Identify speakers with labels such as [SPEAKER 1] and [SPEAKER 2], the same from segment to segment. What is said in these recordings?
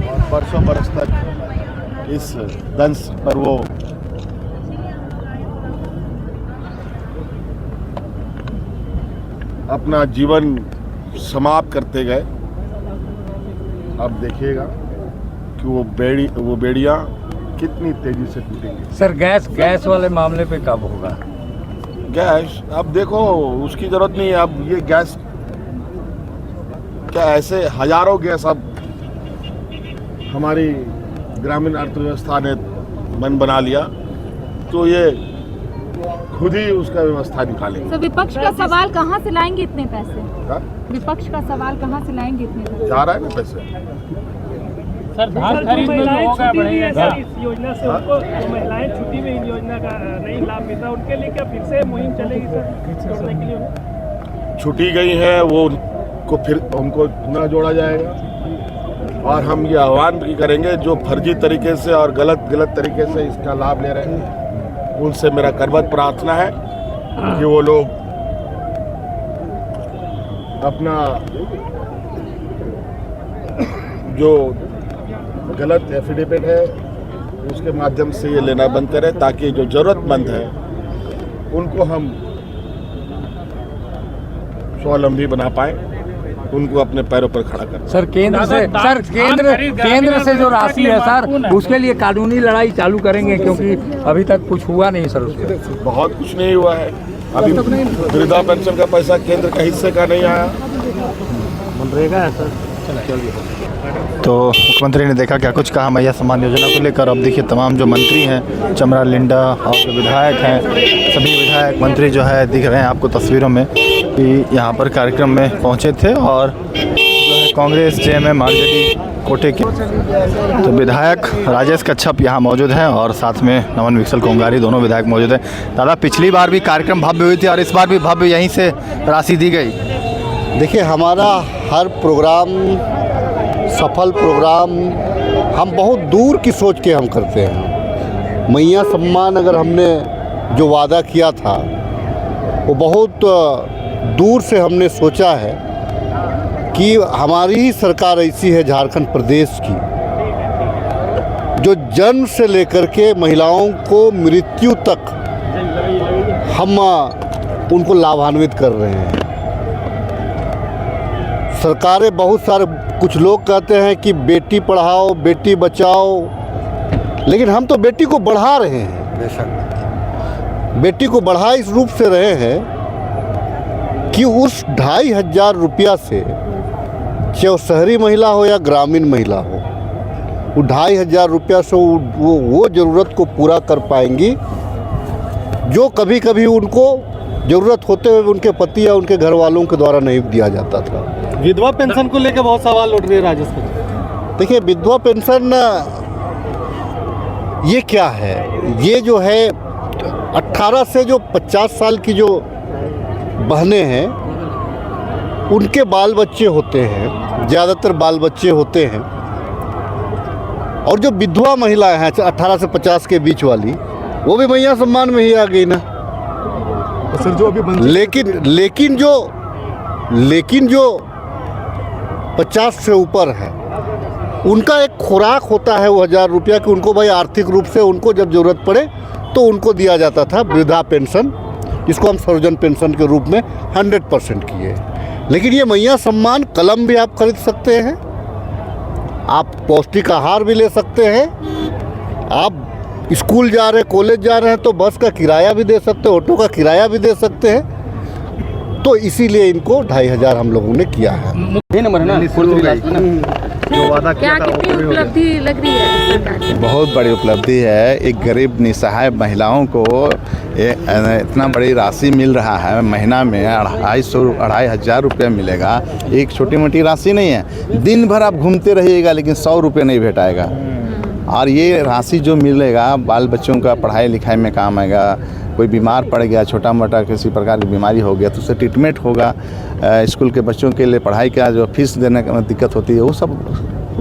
[SPEAKER 1] और बरसों बरस तक इस दंश पर वो अपना जीवन समाप्त करते गए। अब देखिएगा कि वो बेड़ियां कितनी तेजी से टूटेंगी।
[SPEAKER 2] सर गैस वाले मामले पे कब होगा?
[SPEAKER 1] गैस अब देखो उसकी जरूरत नहीं है। अब ये गैस क्या ऐसे हजारों गैस अब हमारी ग्रामीण अर्थव्यवस्था ने मन बना लिया तो ये खुद ही उसका व्यवस्था निकालेंगे।
[SPEAKER 3] तो विपक्ष का सवाल कहाँ से लाएंगे इतने पैसे? विपक्ष का सवाल कहाँ से लाएंगे इतने पैसे?
[SPEAKER 1] जा रहा है ना पैसे।
[SPEAKER 4] सर धान खरीद में जो होगा बढ़ेगा इस योजना से उनको महिलाएं छुट्टी में इन योजना का नहीं लाभ मिलता, उनके लिए क्या फिर से मुहिम चलेगी सर जोड़ने के लिए?
[SPEAKER 1] छुट्टी गई है वो को फिर उनको न जोड़ा जाएगा। और हम ये आह्वान भी करेंगे जो फर्जी तरीके से और गलत तरीके से इसका लाभ ले रहे हैं उनसे मेरा करबद्ध प्रार्थना है कि वो लोग अपना जो गलत एफिडेविट है उसके माध्यम से ये लेना बंद करें ताकि जो जरूरतमंद है उनको हम स्वावलंबी बना पाए, उनको अपने पैरों पर खड़ा करें।
[SPEAKER 2] सर केंद्र से जो राशि है सर उसके लिए कानूनी लड़ाई चालू करेंगे क्योंकि अभी तक कुछ हुआ नहीं सर उसके।
[SPEAKER 1] बहुत कुछ नहीं हुआ है अभी। वृद्धा पेंशन का पैसा केंद्र का हिस्से का नहीं आया।
[SPEAKER 2] मनरेगा है सर।
[SPEAKER 5] तो मुख्यमंत्री ने देखा क्या कुछ कहा मैया सम्मान योजना को लेकर। अब देखिए तमाम जो मंत्री हैं चमरा लिंडा और जो विधायक हैं सभी विधायक मंत्री जो है दिख रहे हैं आपको तस्वीरों में कि यहाँ पर कार्यक्रम में पहुँचे थे। और जो है कांग्रेस जेएमएम आरजेडी कोटे के तो विधायक राजेश कच्छप यहाँ मौजूद हैं और साथ में नमन विकसल कोंगारी दोनों विधायक मौजूद हैं। दादा पिछली बार भी कार्यक्रम भव्य हुई थी और इस बार भी भव्य यहीं से राशि दी गई।
[SPEAKER 6] देखिए हमारा हर प्रोग्राम सफल प्रोग्राम हम बहुत दूर की सोच के हम करते हैं। मैया सम्मान अगर हमने जो वादा किया था वो बहुत दूर से हमने सोचा है कि हमारी ही सरकार ऐसी है झारखंड प्रदेश की जो जन्म से लेकर के महिलाओं को मृत्यु तक हम उनको लाभान्वित कर रहे हैं। सरकारें बहुत सारे कुछ लोग कहते हैं कि बेटी पढ़ाओ बेटी बचाओ, लेकिन हम तो बेटी को बढ़ा रहे हैं। बेशक बेटी को बढ़ा इस रूप से रहे हैं कि उस 2500 रुपया से चाहे शहरी महिला हो या ग्रामीण महिला हो वो 2500 रुपया से वो ज़रूरत को पूरा कर पाएंगी जो कभी कभी उनको ज़रूरत होते हुए उनके पति या उनके घर वालों के द्वारा नहीं दिया जाता था।
[SPEAKER 4] विधवा पेंशन को लेकर बहुत सवाल उठ रहे हैं राजस्थान।
[SPEAKER 6] देखिए विधवा पेंशन ये क्या है? ये जो है 18 से जो 50 साल की जो बहनें हैं उनके बाल बच्चे होते हैं, ज़्यादातर बाल बच्चे होते हैं। और जो विधवा महिलाएं हैं 18 से 50 के बीच वाली वो भी मैया सम्मान में ही आ गई ना
[SPEAKER 5] सर जो अभी
[SPEAKER 6] लेकिन जो 50 से ऊपर है उनका एक खुराक होता है वो 1000 रुपया कि उनको भाई आर्थिक रूप से उनको जब ज़रूरत पड़े तो उनको दिया जाता था वृद्धा पेंशन, जिसको हम सर्वजन पेंशन के रूप में 100% किए। लेकिन ये मैया सम्मान कलम भी आप खरीद सकते हैं, आप पौष्टिक आहार भी ले सकते हैं, आप स्कूल जा रहे हैं कॉलेज जा रहे हैं तो बस का किराया भी दे सकते हैं, ऑटो का किराया भी दे सकते हैं। तो इसीलिए इनको 2500 हम लोगों ने किया है।
[SPEAKER 5] जो वादा
[SPEAKER 3] क्या कितनी उपलब्धि लग रही है सरकार की?
[SPEAKER 5] बहुत बड़ी उपलब्धि है। एक गरीब निसहाय महिलाओं को इतना बड़ी राशि मिल रहा है। महीना में 2500 रुपये मिलेगा। एक छोटी मोटी राशि नहीं है। दिन भर आप घूमते रहिएगा लेकिन 100 रुपये नहीं भेटाएगा। और ये राशि जो मिलेगा बाल बच्चों का पढ़ाई लिखाई में काम आएगा। कोई बीमार पड़ गया, छोटा मोटा किसी प्रकार की बीमारी हो गया तो उससे ट्रीटमेंट होगा। स्कूल के बच्चों के लिए पढ़ाई का जो फीस देने में दिक्कत होती है वो सब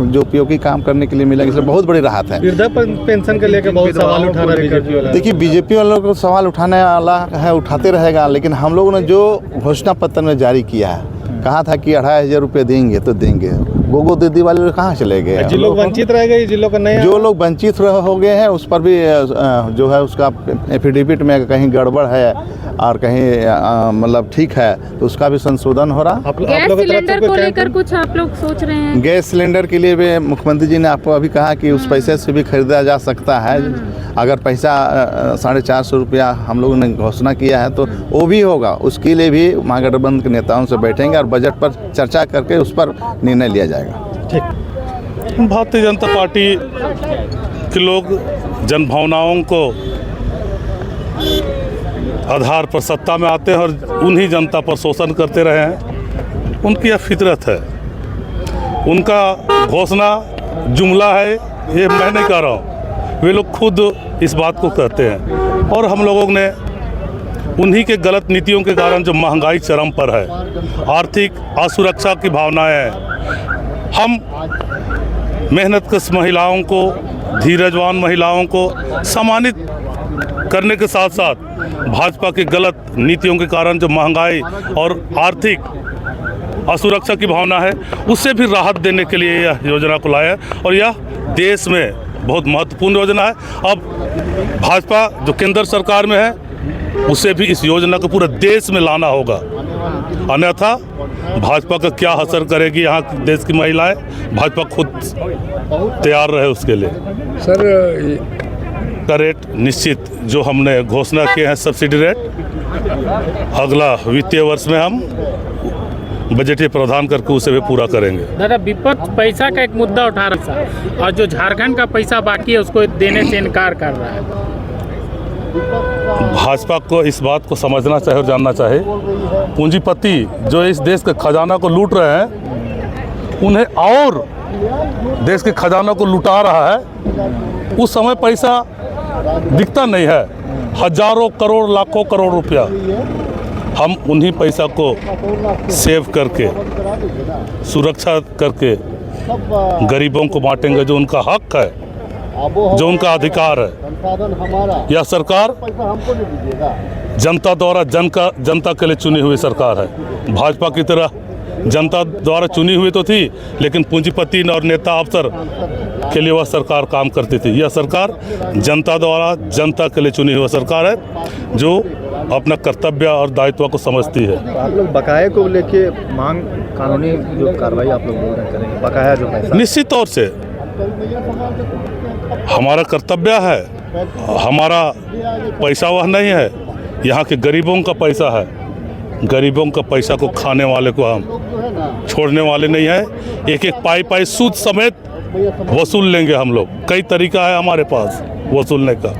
[SPEAKER 5] जो उपयोगी काम करने के लिए मिलेगा। इससे बहुत बड़ी राहत है।
[SPEAKER 4] वृद्धा पेंशन के लेकर बहुत सवाल उठा रहा है।
[SPEAKER 5] देखिए बीजेपी वालों को सवाल उठाने वाला है, उठाते रहेगा। लेकिन हम लोगों ने जो घोषणा पत्र में जारी किया है, कहा था कि 2500 रुपये देंगे तो देंगे। गोगो दीदी वाले लोग कहाँ चले गए?
[SPEAKER 7] जिन लोग वंचित रह गए, जिन लोग का नहीं,
[SPEAKER 5] जो लोग वंचित हो गए हैं उस पर भी जो है उसका एफिडेविट में कहीं गड़बड़ है और कहीं मतलब ठीक है तो उसका भी संशोधन हो रहा।
[SPEAKER 3] गैस सिलेंडर को लेकर कुछ आप लोग सोच रहे हैं?
[SPEAKER 5] गैस सिलेंडर के लिए भी मुख्यमंत्री जी ने आपको अभी कहा कि उस पैसे से भी खरीदा जा सकता है। अगर पैसा 450 रुपया हम लोगों ने घोषणा किया है तो वो भी होगा। उसके लिए भी महागठबंधन के नेताओं से बैठेंगे और बजट पर चर्चा करके उस पर निर्णय लिया जाएगा।
[SPEAKER 8] भारतीय जनता पार्टी के लोग जनभावनाओं को आधार पर सत्ता में आते हैं और उन्हीं जनता पर शोषण करते रहे हैं। उनकी यह फितरत है, उनका घोषणा जुमला है, ये मैं नहीं कह रहा हूँ, वे लोग खुद इस बात को कहते हैं। और हम लोगों ने उन्हीं के गलत नीतियों के कारण जो महंगाई चरम पर है, आर्थिक असुरक्षा की भावनाएं हैं, हम मेहनतकश महिलाओं को, धीरजवान महिलाओं को सम्मानित करने के साथ साथ भाजपा की गलत नीतियों के कारण जो महंगाई और आर्थिक असुरक्षा की भावना है उससे भी राहत देने के लिए यह योजना को लाया है। और यह देश में बहुत महत्वपूर्ण योजना है। अब भाजपा जो केंद्र सरकार में है उसे भी इस योजना को पूरे देश में लाना होगा, अन्यथा भाजपा का क्या असर करेगी यहाँ देश की महिलाएं, भाजपा खुद तैयार रहे उसके लिए।
[SPEAKER 2] सर
[SPEAKER 8] का रेट निश्चित जो हमने घोषणा किए हैं सब्सिडी रेट, अगला वित्तीय वर्ष में हम बजटीय प्रावधान करके उसे भी पूरा करेंगे।
[SPEAKER 4] दादा, विपक्ष पैसा का एक मुद्दा उठा रहा है और जो झारखंड का पैसा बाकी है उसको देने से इनकार कर रहा है।
[SPEAKER 8] भाजपा को इस बात को समझना चाहिए और जानना चाहिए, पूंजीपति जो इस देश के खजाना को लूट रहे हैं उन्हें और देश के खजाना को लुटा रहा है। उस समय पैसा दिखता नहीं है, हजारों करोड़ लाखों करोड़ रुपया हम उन्हीं पैसा को सेव करके सुरक्षा करके गरीबों को बांटेंगे, जो उनका हक है, जो उनका अधिकार है। यह सरकार जनता द्वारा जनता के लिए चुनी हुई सरकार है। भाजपा की तरह जनता द्वारा चुनी हुई तो थी, लेकिन पूंजीपति और नेता अफसर के लिए वह सरकार काम करती थी। यह सरकार जनता द्वारा जनता के लिए चुनी हुई सरकार है, जो अपना कर्तव्य और दायित्व को समझती है।
[SPEAKER 7] आप लोग बकाये को लेके मांग, कानूनी जो कार्रवाई आप लोग बोल रहे करेंगे, बकाया जो पैसा?
[SPEAKER 8] निश्चित तौर से हमारा कर्तव्य है, हमारा पैसा वह नहीं है, यहाँ के गरीबों का पैसा है। गरीबों का पैसा को खाने वाले को हम छोड़ने वाले नहीं है। एक एक पाई सूद समेत वसूल लेंगे हम लोग। कई तरीका है हमारे पास वसूलने का।